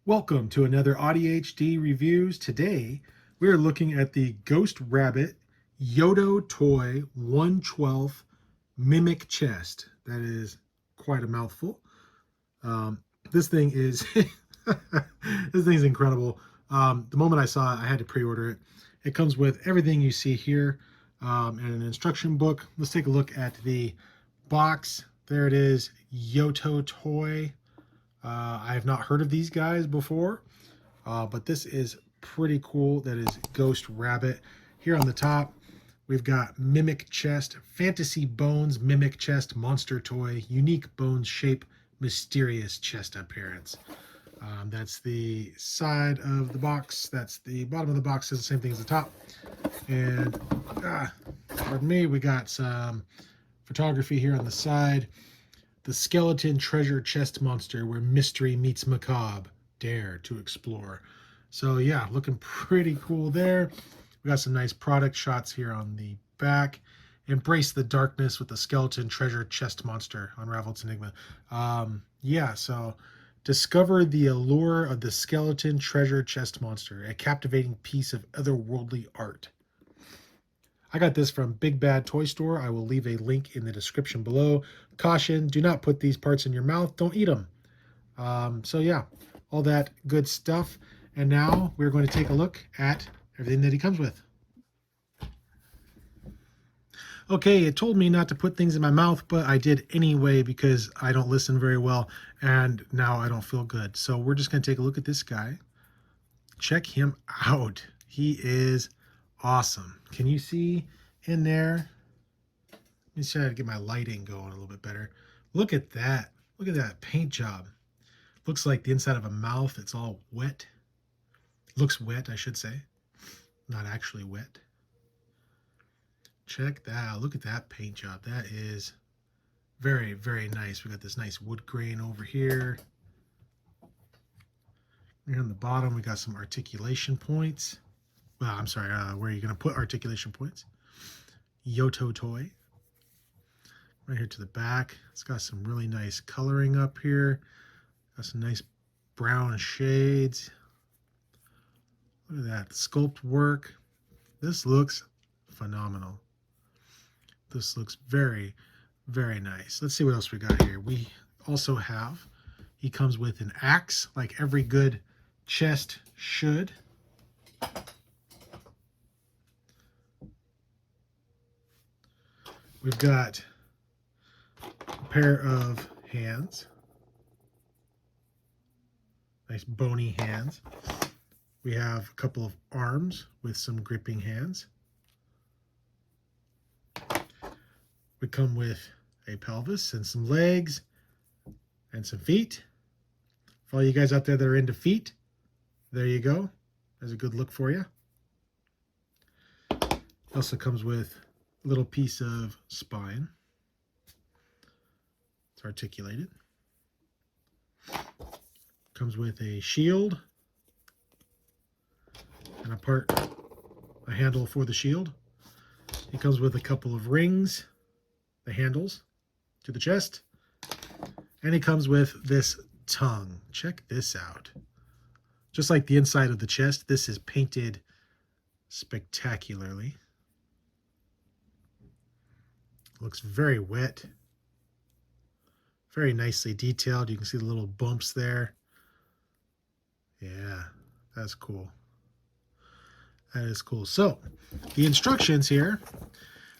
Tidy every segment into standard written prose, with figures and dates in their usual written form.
Welcome to another AuDHD Reviews. Today, we are looking at the Ghost Rabbit Yoto Toy 1/12 Mimic Chest. That is quite a mouthful. This thing is this thing is incredible. The moment I saw it, I had to pre-order it. It comes with everything you see here and an instruction book. Let's take a look at the box. There it is, Yoto Toy. I have not heard of these guys before, but this is pretty cool. That is Ghost Rabbit. Here on the top, we've got Mimic Chest, Fantasy Bones Mimic Chest Monster Toy, Unique Bones Shape, Mysterious Chest Appearance. That's the side of the box. That's the bottom of the box. Does the same thing as the top. And, pardon me, we got some photography here on the side. The Skeleton Treasure Chest Monster, where mystery meets macabre. Dare to explore. So yeah, looking pretty cool there. We got some nice product shots here on the back. Embrace the darkness with the Skeleton Treasure Chest Monster, Unravel its Enigma. Yeah, so discover the allure of the Skeleton Treasure Chest Monster, a captivating piece of otherworldly art. I got this from Big Bad Toy Store. I will leave a link in the description below. Caution, do not put these parts in your mouth. Don't eat them. So yeah, all that good stuff. And now we're going to take a look at everything that he comes with. Okay, it told me not to put things in my mouth, but I did anyway because I don't listen very well, and now I don't feel good. So we're just going to take a look at this guy. Check him out. He is awesome. Can you see in there? Let me try to get my lighting going a little bit better. Look at that. Look at that paint job. Looks like the inside of a mouth. It's all wet. Looks wet, I should say. Not actually wet. Check that out. Look at that paint job. That is very, very nice. We got this nice wood grain over here. Here on the bottom, we got some articulation points. Well, I'm sorry, where are you going to put articulation points? Yoto Toy. Right here to the back. It's got some really nice coloring up here. Got some nice brown shades. Look at that sculpt work. This looks phenomenal. This looks very, very nice. Let's see what else we got here. We also have, he comes with an axe, like every good chest should. We've got a pair of hands. Nice bony hands. We have a couple of arms with some gripping hands. We come with a pelvis and some legs and some feet. For all you guys out there that are into feet, there you go. There's a good look for you. It also comes with a little piece of spine. It's articulated. Comes with a shield and a handle for the shield. It comes with a couple of rings, the handles to the chest, and it comes with this tongue. Check this out. Just like the inside of the chest, this is painted spectacularly. Looks very wet. Very nicely detailed. You can see the little bumps there. Yeah, that's cool. That is cool. So, the instructions here,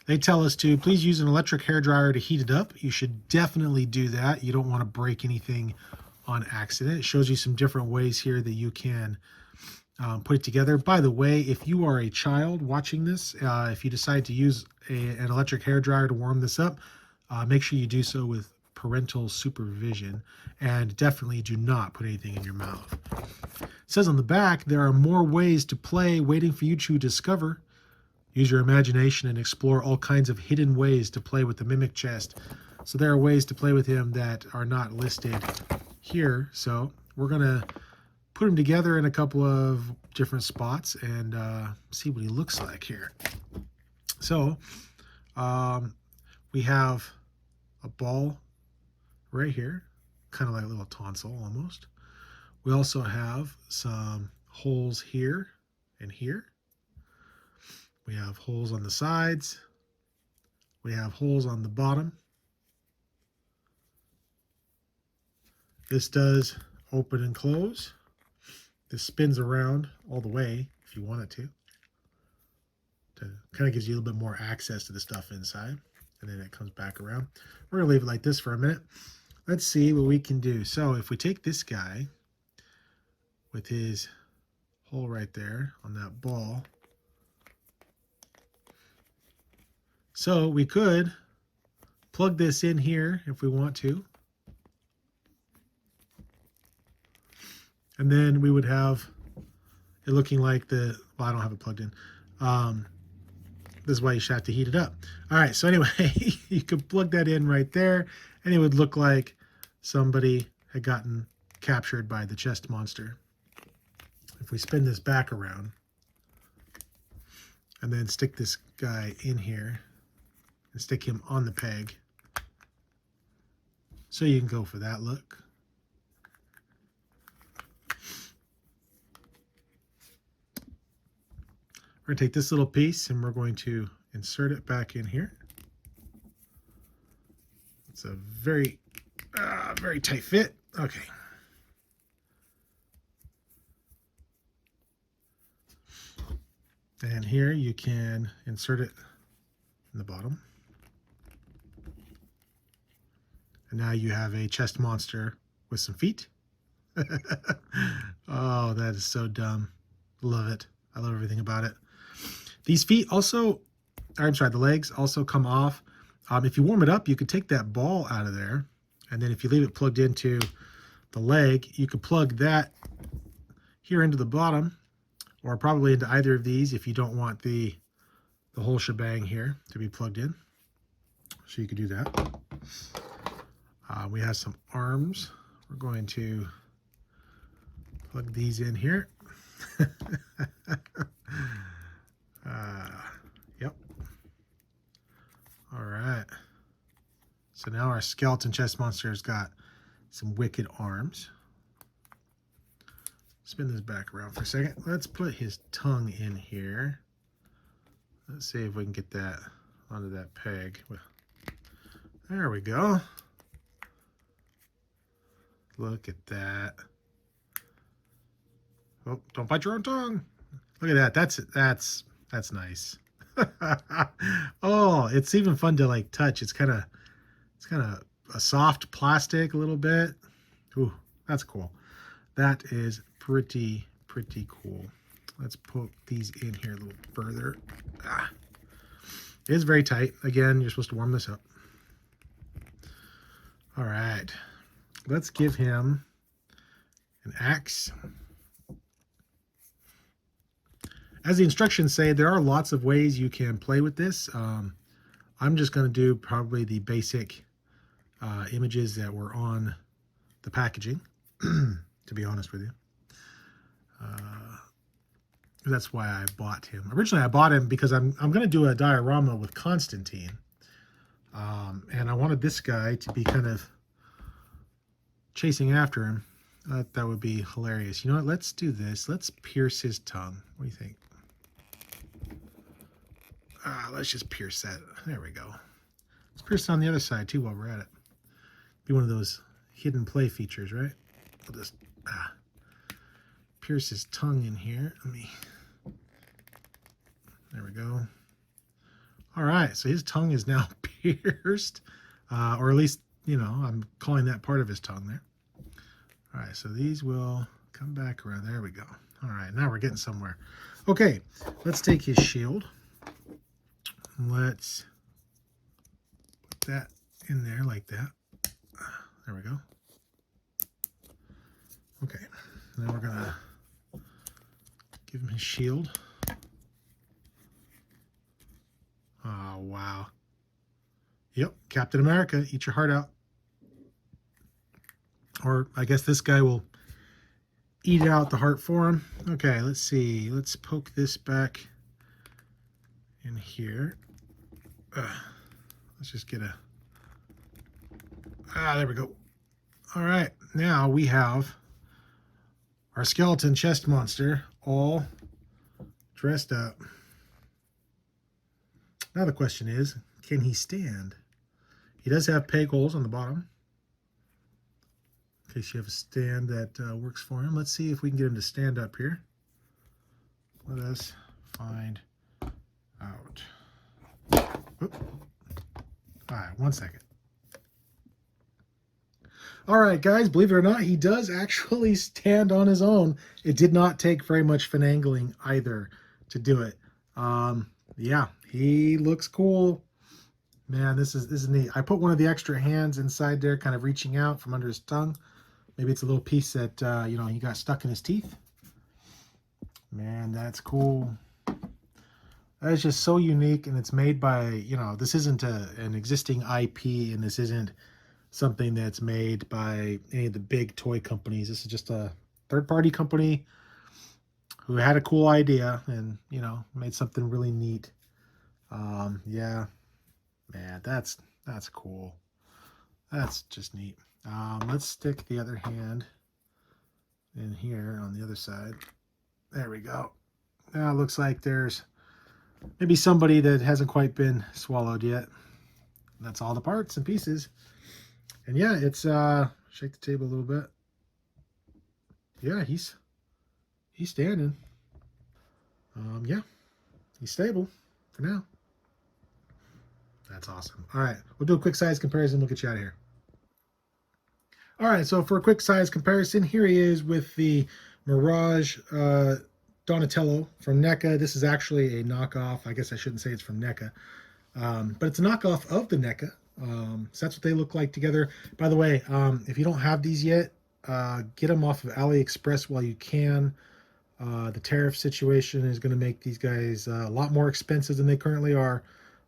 they tell us to please use an electric hairdryer to heat it up. You should definitely do that. You don't want to break anything on accident. It shows you some different ways here that you can put it together. By the way, if you are a child watching this, if you decide to use an electric hairdryer to warm this up, make sure you do so with parental supervision, and definitely do not put anything in your mouth. It says on the back, there are more ways to play waiting for you to discover. Use your imagination and explore all kinds of hidden ways to play with the Mimic Chest. So there are ways to play with him that are not listed here. So we're going to put him together in a couple of different spots and see what he looks like here. So we have a ball right here, kind of like a little tonsil almost. We also have some holes here and here. We have holes on the sides. We have holes on the bottom. This does open and close. This spins around all the way if you want it to kind of gives you a little bit more access to the stuff inside. And then it comes back around. We're going to leave it like this for a minute. Let's see what we can do. So if we take this guy with his hole right there on that ball. So we could plug this in here if we want to. And then we would have it looking like the, well, I don't have it plugged in. This is why you should have to heat it up. All right, so anyway, you could plug that in right there, and it would look like somebody had gotten captured by the chest monster. If we spin this back around and then stick this guy in here and stick him on the peg, so you can go for that look. We're going to take this little piece and we're going to insert it back in here. It's a very tight fit. Okay. And here you can insert it in the bottom. And now you have a chest monster with some feet. Oh, that is so dumb. Love it. I love everything about it. These feet also, or I'm sorry, the legs also come off. If you warm it up, you could take that ball out of there. And then if you leave it plugged into the leg, you could plug that here into the bottom, or probably into either of these if you don't want the whole shebang here to be plugged in. So you could do that. We have some arms. We're going to plug these in here. Yep. All right. So now our skeleton chest monster has got some wicked arms. Spin this back around for a second. Let's put his tongue in here. Let's see if we can get that onto that peg. There we go. Look at that. Oh, don't bite your own tongue. Look at that. That's nice. Oh, it's even fun to like touch. It's kind of a soft plastic a little bit. Ooh, that's cool. That is pretty cool. Let's poke these in here a little further. It is very tight. Again, you're supposed to warm this up. All right. Let's give him an axe. As the instructions say, there are lots of ways you can play with this. I'm just going to do probably the basic images that were on the packaging, to be honest with you. That's why I bought him. Originally, I bought him because I'm going to do a diorama with Constantine. And I wanted this guy to be kind of chasing after him. That would be hilarious. You know what? Let's do this. Let's pierce his tongue. What do you think? Let's just pierce that. There we go. Let's pierce it on the other side too while we're at it. Be one of those hidden play features, right? We'll just pierce his tongue in here. There we go. All right, so his tongue is now pierced, or at least, you know, I'm calling that part of his tongue there. All right, so these will come back around. There we go. All right, now we're getting somewhere. Okay, let's take his shield. Let's put that in there like that. There we go. Okay, now we're gonna give him his shield. Oh, wow. Yep, Captain America, eat your heart out. Or I guess this guy will eat out the heart for him. Okay, let's see. Let's poke this back in here. Let's just get a... there we go. All right, now we have our skeleton chest monster all dressed up. Now the question is, can he stand? He does have peg holes on the bottom, in case you have a stand that works for him. Let's see if we can get him to stand up here. Let us find out. Oop. All right, 1 second. All right, guys, believe it or not, he does actually stand on his own. It did not take very much finagling either to do it. Yeah, he looks cool. Man, this is neat. I put one of the extra hands inside there, kind of reaching out from under his tongue. Maybe it's a little piece that, you know, he got stuck in his teeth. Man, that's cool. That is just so unique, and it's made by, you know, this isn't an existing IP, and this isn't something that's made by any of the big toy companies. This is just a third-party company who had a cool idea and, you know, made something really neat. Yeah, man, that's cool. That's just neat. Let's stick the other hand in here on the other side. There we go. Now it looks like there's maybe somebody that hasn't quite been swallowed yet. That's all the parts and pieces. And yeah, it's shake the table a little bit. Yeah, he's standing. Yeah, he's stable for now. That's awesome. All right, we'll do a quick size comparison. We'll get you out of here. All right, so for a quick size comparison, here he is with the Mirage Donatello from NECA. This is actually a knockoff. I guess I shouldn't say it's from NECA, but it's a knockoff of the NECA. So that's what they look like together. By the way, if you don't have these yet, get them off of AliExpress while you can. The tariff situation is going to make these guys a lot more expensive than they currently are.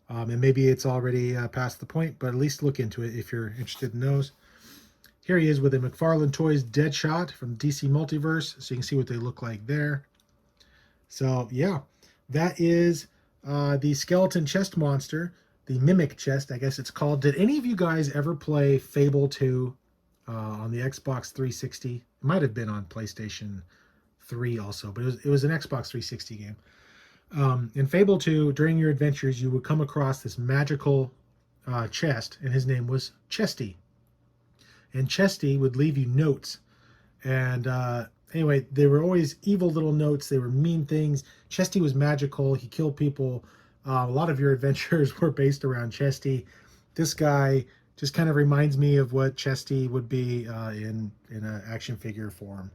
And maybe it's already past the point, but at least look into it if you're interested in those. Here he is with a McFarlane Toys Deadshot from DC Multiverse, so you can see what they look like there. So yeah, that is the skeleton chest monster, the Mimic chest, I guess it's called. Did any of you guys ever play Fable 2 on the Xbox 360? It might have been on PlayStation 3 also, but it was an Xbox 360 game. In Fable 2, during your adventures, you would come across this magical chest, and his name was Chesty. And Chesty would leave you notes. And anyway, they were always evil little notes. They were mean things. Chesty was magical. He killed people. A lot of your adventures were based around Chesty. This guy just kind of reminds me of what Chesty would be in an action figure form.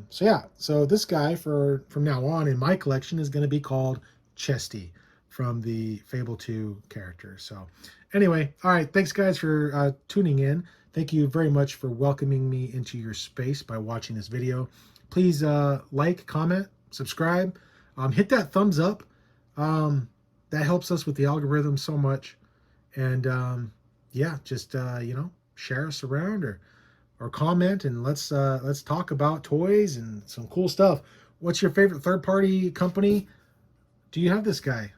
So yeah, so this guy from now on in my collection is going to be called Chesty from the Fable 2 character. So anyway, all right, thanks guys for tuning in. Thank you very much for welcoming me into your space by watching this video. Please like, comment, subscribe, hit that thumbs up. That helps us with the algorithm so much. And yeah, just you know, share us around or comment, and let's talk about toys and some cool stuff. What's your favorite third-party company? Do you have this guy?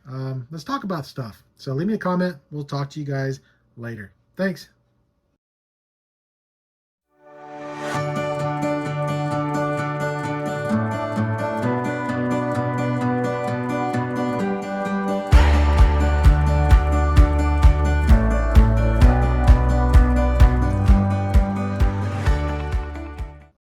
Let's talk about stuff. So leave me a comment. We'll talk to you guys later. Thanks.